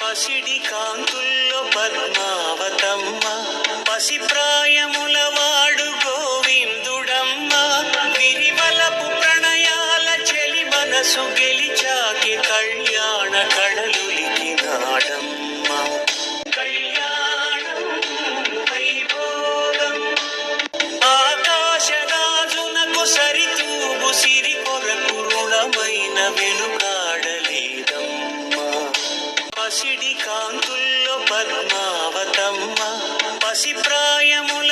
పసిడి కాంతుల్లో పద్మావతమ్మ, పసిప్రాయముల వాడు గోవిందుడమ్మ. విరివలపు ప్రణయాల చెలి మనసు గెలిచాకి కళ్యాణ కళలులికినాడమ్మ. కళ్యాణం వైభోగం ఆకాశరాజునకు సరితూగు సిరి కొరకు రుణమైన వెనుకాడలేదమ్మా. పసిడి కాంతుల్లో పద్మావతమ్మ, పసిప్రాయముల